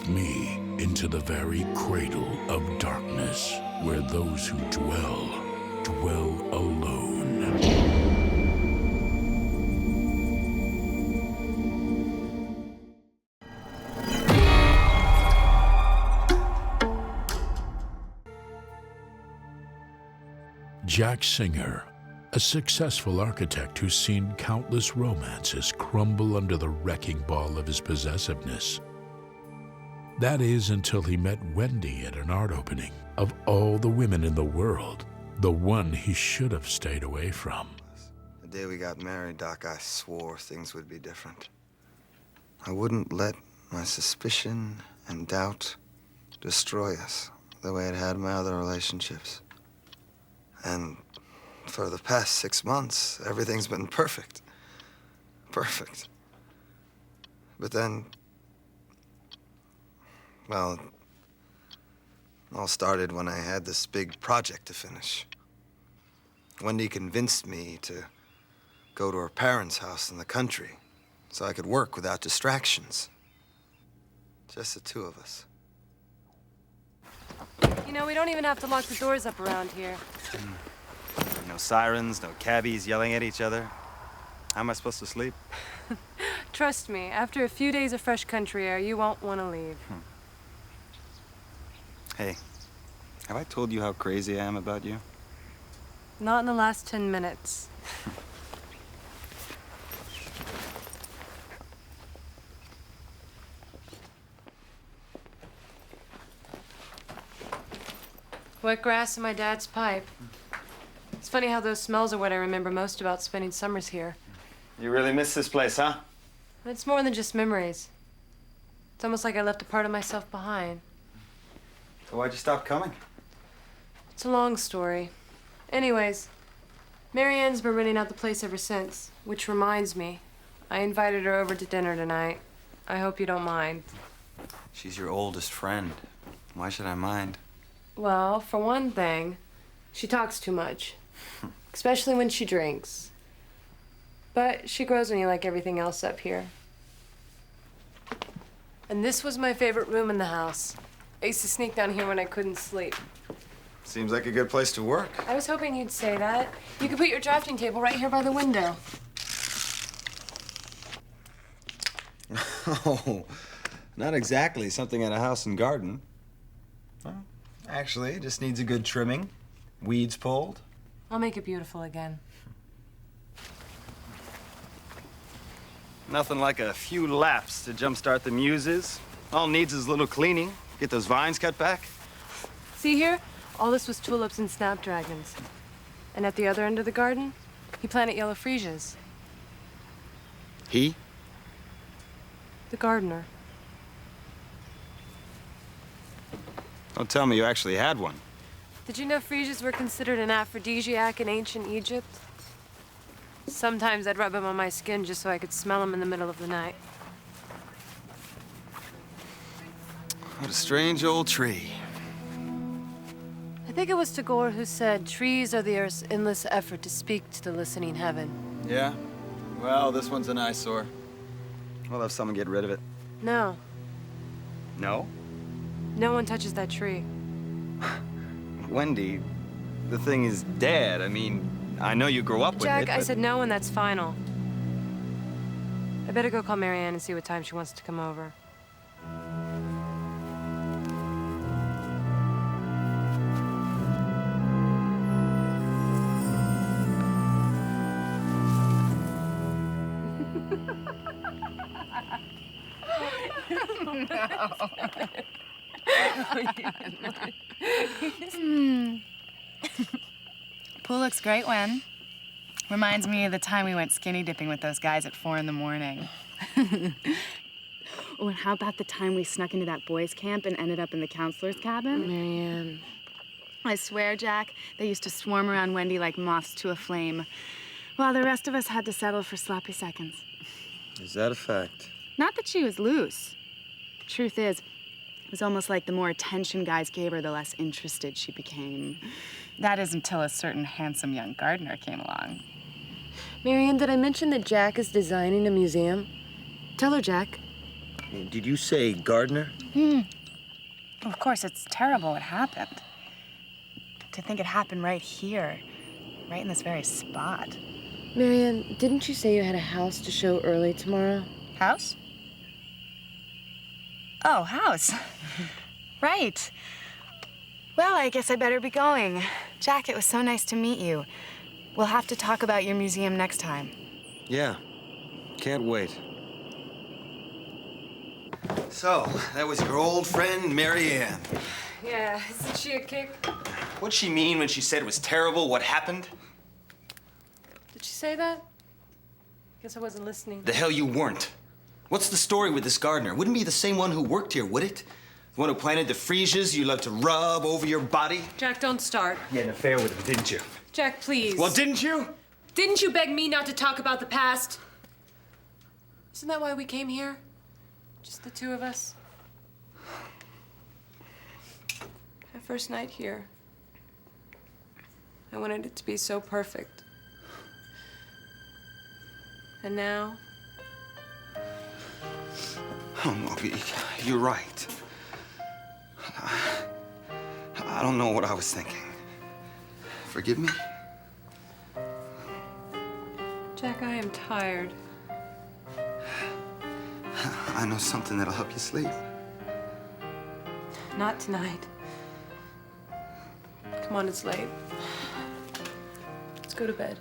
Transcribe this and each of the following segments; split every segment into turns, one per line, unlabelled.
with me into the very cradle of darkness, where those who dwell alone. Jack Singer, a successful architect who's seen countless romances crumble under the wrecking ball of his possessiveness. That is until he met Wendy at an art opening. Of all the women in the world, the one he should have stayed away from.
The day we got married, Doc, I swore things would be different. I wouldn't let my suspicion and doubt destroy us the way it had my other relationships. And for the past 6 months, everything's been perfect. Perfect. But then, well, it all started when I had this big project to finish. Wendy convinced me to go to her parents' house in the country so I could work without distractions. Just the two of us.
You know, we don't even have to lock the doors up around here.
No sirens, no cabbies yelling at each other. How am I supposed to sleep?
Trust me, after a few days of fresh country air, you won't want to leave.
Hey, have I told you how crazy I am about you?
Not in the last 10 minutes. Wet grass in my dad's pipe. It's funny how those smells are what I remember most about spending summers here.
You really miss this place, huh?
It's more than just memories. It's almost like I left a part of myself behind.
So why'd you stop coming?
It's a long story. Anyways, Marianne's been renting out the place ever since, which reminds me, I invited her over to dinner tonight. I hope you don't mind.
She's your oldest friend. Why should I mind?
Well, for one thing, she talks too much, especially when she drinks. But she grows on you like everything else up here. And this was my favorite room in the house. I used to sneak down here when I couldn't sleep.
Seems like a good place to work.
I was hoping you'd say that. You could put your drafting table right here by the window.
Oh, not exactly something at a house and garden. Well, actually, it just needs a good trimming, weeds pulled.
I'll make it beautiful again.
Nothing like a few laps to jumpstart the muses. All needs is a little cleaning. Get those vines cut back.
See here? All this was tulips and snapdragons. And at the other end of the garden, he planted yellow freesias.
He?
The gardener.
Don't tell me you actually had one.
Did you know freesias were considered an aphrodisiac in ancient Egypt? Sometimes I'd rub them on my skin just so I could smell them in the middle of the night.
What a strange old tree.
I think it was 𝙀𝙗𝐿 who said, trees are the Earth's endless effort to speak to the listening heaven.
Yeah? Well, this one's an eyesore. We'll have someone get rid of it.
No.
No?
No one touches that tree.
Wendy, the thing is dead. I mean, I know you grew up with it,
Jack,
but...
I said no, and that's final. I better go call Marianne and see what time she wants to come over.
Pool looks great, Wen. Reminds me of the time we went skinny dipping with those guys at 4 in the morning. Oh, and how about the time we snuck into that boys' camp and ended up in the counselor's cabin?
Marianne.
I swear, Jack, they used to swarm around Wendy like moths to a flame, while the rest of us had to settle for sloppy seconds.
Is that a fact?
Not that she was loose. Truth is, it was almost like the more attention guys gave her, the less interested she became. That is until a certain handsome young gardener came along.
Marianne, did I mention that Jack is designing a museum? Tell her, Jack.
Did you say gardener?
Of course, it's terrible what happened. To think it happened right here, right in this very spot.
Marianne, didn't you say you had a house to show early tomorrow?
House? Oh, house. Right. Well, I guess I better be going. Jack, it was so nice to meet you. We'll have to talk about your museum next time.
Yeah. Can't wait.
So, that was your old friend, Marianne.
Yeah, isn't she a kick?
What'd she mean when she said it was terrible what happened?
Did she say that? Guess I wasn't listening.
The hell you weren't. What's the story with this gardener? Wouldn't be the same one who worked here, would it? The one who planted the freesias you love to rub over your body?
Jack, don't start.
You had an affair with him, didn't you?
Jack, please.
Well, didn't you?
Didn't you beg me not to talk about the past? Isn't that why we came here? Just the two of us? My first night here. I wanted it to be so perfect. And now?
Oh, no, you're right. I don't know what I was thinking. Forgive me?
Jack, I am tired.
I know something that'll help you sleep.
Not tonight. Come on, it's late. Let's go to bed.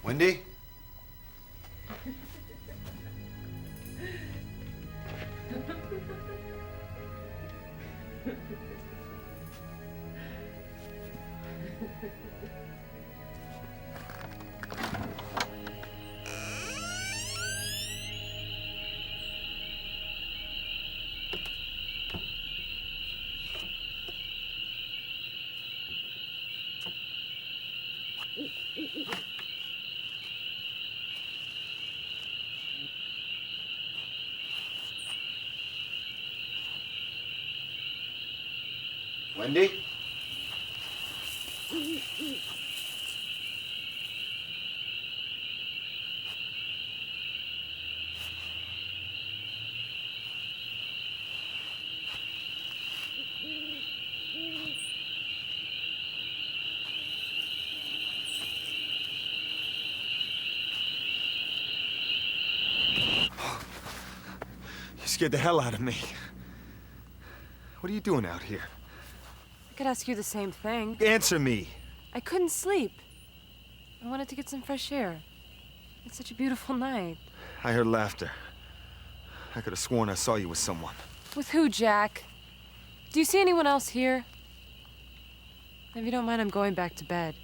Wendy? Wendy?
You scared the hell out of me. What are you doing out here?
I could ask you the same thing.
Answer me.
I couldn't sleep. I wanted to get some fresh air. It's such a beautiful night.
I heard laughter. I could have sworn I saw you with someone.
With who, Jack? Do you see anyone else here? If you don't mind, I'm going back to bed.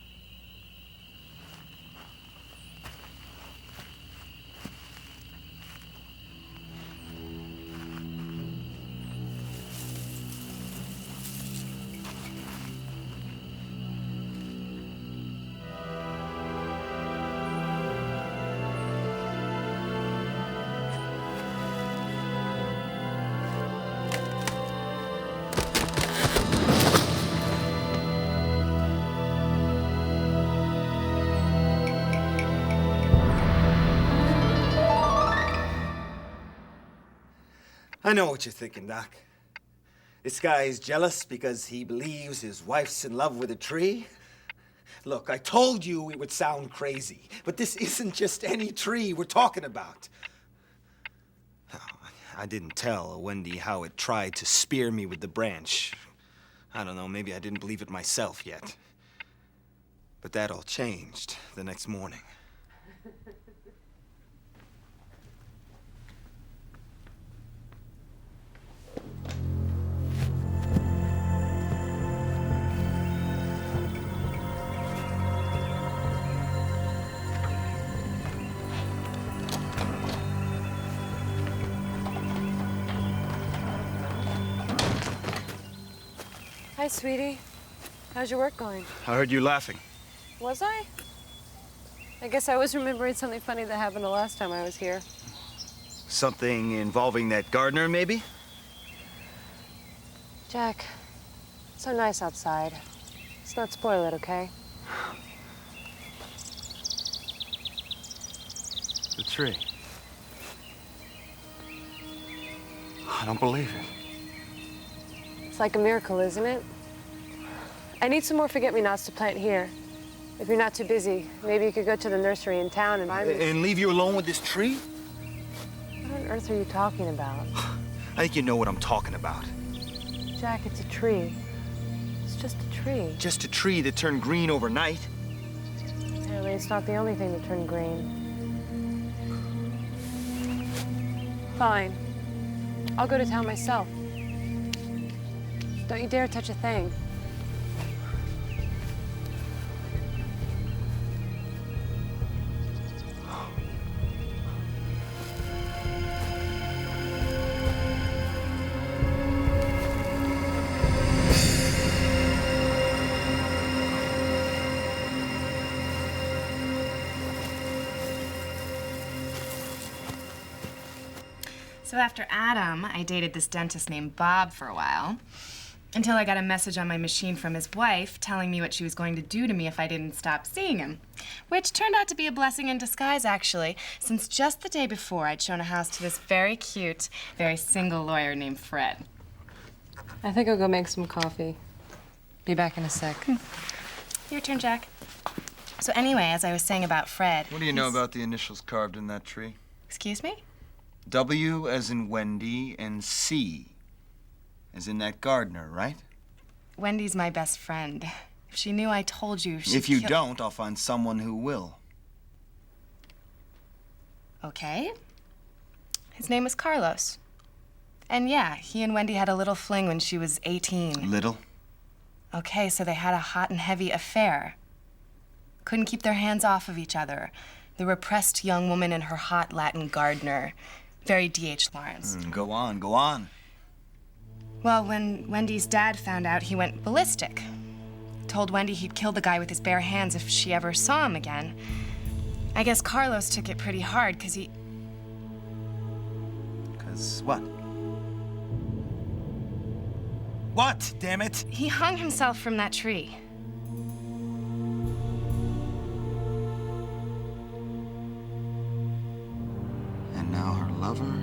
I know what you're thinking, Doc. This guy is jealous because he believes his wife's in love with a tree. Look, I told you it would sound crazy, but this isn't just any tree we're talking about. No, I didn't tell Wendy how it tried to spear me with the branch. I don't know, maybe I didn't believe it myself yet. But that all changed the next morning.
Hi, sweetie. How's your work going?
I heard you laughing.
Was I? I guess I was remembering something funny that happened the last time I was here.
Something involving that gardener, maybe?
Jack, it's so nice outside. Let's not spoil it, okay?
The tree. I don't believe it.
It's like a miracle, isn't it? I need some more forget-me-nots to plant here. If you're not too busy, maybe you could go to the nursery in town and buy me.
And leave you alone with this tree?
What on earth are you talking about?
I think you know what I'm talking about.
Jack, it's a tree. It's just a tree.
Just a tree that turned green overnight.
Apparently, it's not the only thing that turned green. Fine. I'll go to town myself. Don't you dare touch a thing.
So after Adam, I dated this dentist named Bob for a while, until I got a message on my machine from his wife telling me what she was going to do to me if I didn't stop seeing him. Which turned out to be a blessing in disguise, actually, since just the day before I'd shown a house to this very cute, very single lawyer named Fred.
I think I'll go make some coffee. Be back in a sec.
Your turn, Jack. So anyway, as I was saying about Fred...
What do you know about the initials carved in that tree?
Excuse me?
W as in Wendy and C as in that gardener, right?
Wendy's my best friend. If she knew I told you, she'd
If you
kill-
don't, I'll find someone who will.
Okay. His name was Carlos. And yeah, he and Wendy had a little fling when she was 18.
Little?
Okay, so they had a hot and heavy affair. Couldn't keep their hands off of each other. The repressed young woman and her hot Latin gardener. Very D.H. Lawrence.
Go on, go on.
Well, when Wendy's dad found out, he went ballistic. Told Wendy he'd kill the guy with his bare hands if she ever saw him again. I guess Carlos took it pretty hard, because he...
'Cause what? What, damn it?
He hung himself from that tree.
And now her lover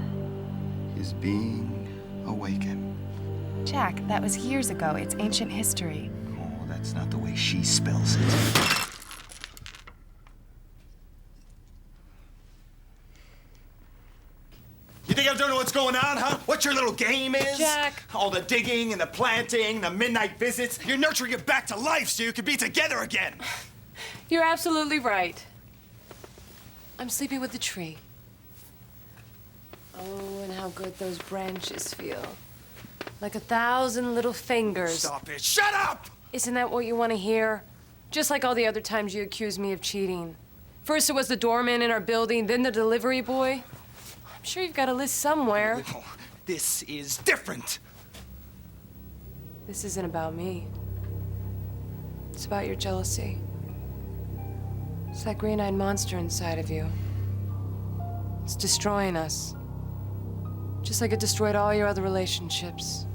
is being awakened.
Jack, that was years ago. It's ancient history.
Oh, that's not the way she spells it. You think I don't know what's going on, huh? What your little game is?
Jack.
All the digging and the planting, the midnight visits. You're nurturing it back to life so you can be together again.
You're absolutely right. I'm sleeping with the tree. Oh, and how good those branches feel. Like 1,000 little fingers.
Stop it. Shut up!
Isn't that what you want to hear? Just like all the other times you accused me of cheating. First it was the doorman in our building, then the delivery boy. I'm sure you've got a list somewhere.
Oh, this is different.
This isn't about me. It's about your jealousy. It's that green-eyed monster inside of you. It's destroying us. Just like it destroyed all your other relationships.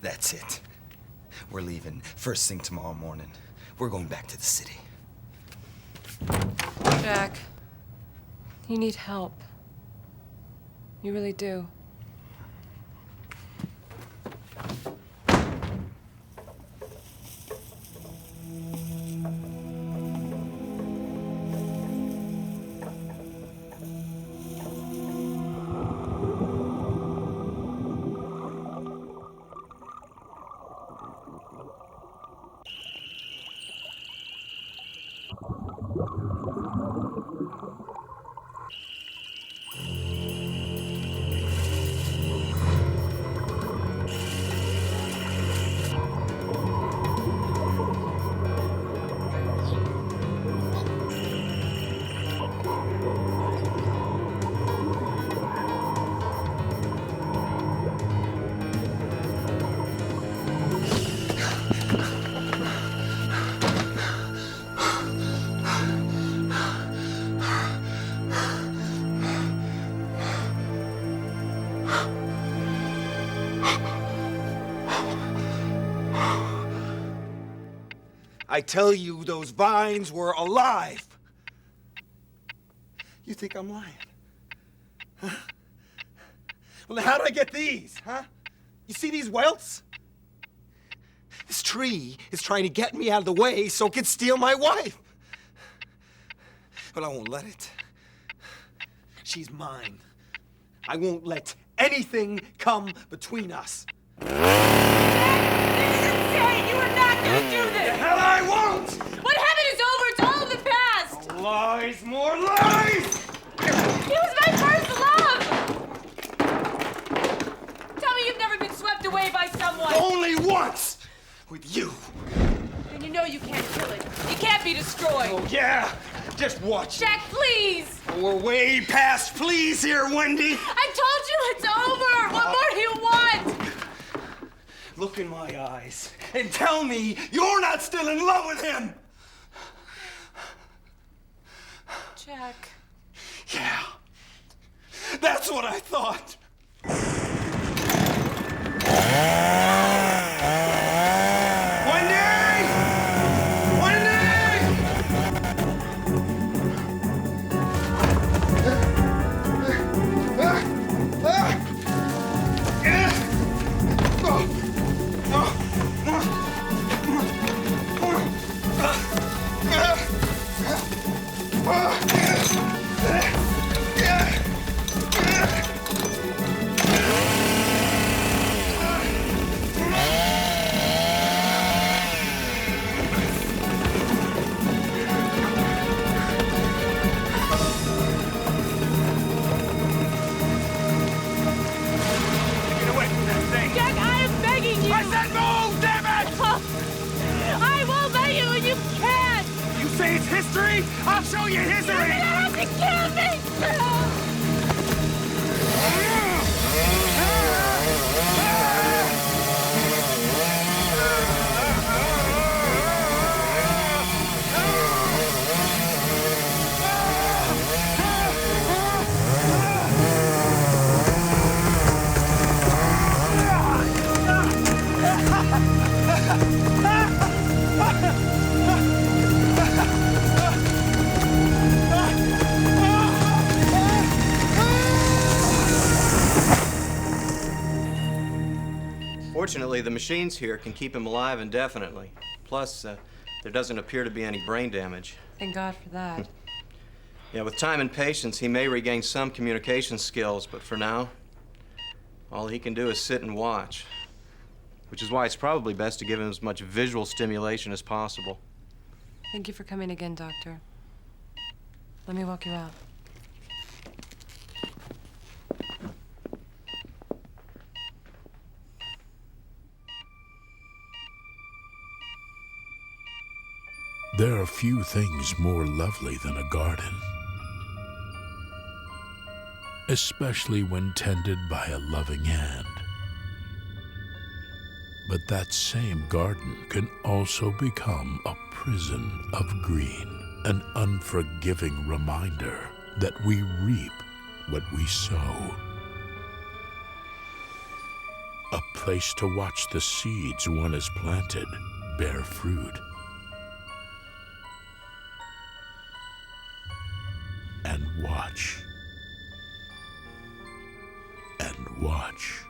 That's it. We're leaving first thing tomorrow morning. We're going back to the city.
Jack, you need help. You really do.
I tell you, those vines were alive. You think I'm lying? Huh? Well, then how did I get these, huh? You see these welts? This tree is trying to get me out of the way so it can steal my wife. But I won't let it. She's mine. I won't let anything come between us.
This is insane! You are not gonna do this!
The hell I won't!
What happened is over. It's all in the past.
Lies, more lies!
He was my first love. Tell me you've never been swept away by someone.
Only once! With you.
Then you know you can't kill it. It can't be destroyed.
Oh, yeah? Just watch.
Jack, please!
We're way past please here, Wendy.
I told you it's over! What more do you want?
Look in my eyes and tell me you're not still in love with him!
Jack.
Yeah. That's what I thought. History? I'll show you history! You're gonna have to kill me,
Fortunately, the machines here can keep him alive indefinitely. Plus, there doesn't appear to be any brain damage.
Thank God for that.
Yeah, with time and patience, he may regain some communication skills, but for now, all he can do is sit and watch. Which is why it's probably best to give him as much visual stimulation as possible.
Thank you for coming again, Doctor. Let me walk you out.
There are few things more lovely than a garden, especially when tended by a loving hand. But that same garden can also become a prison of green, an unforgiving reminder that we reap what we sow. A place to watch the seeds one has planted bear fruit. watch. And watch.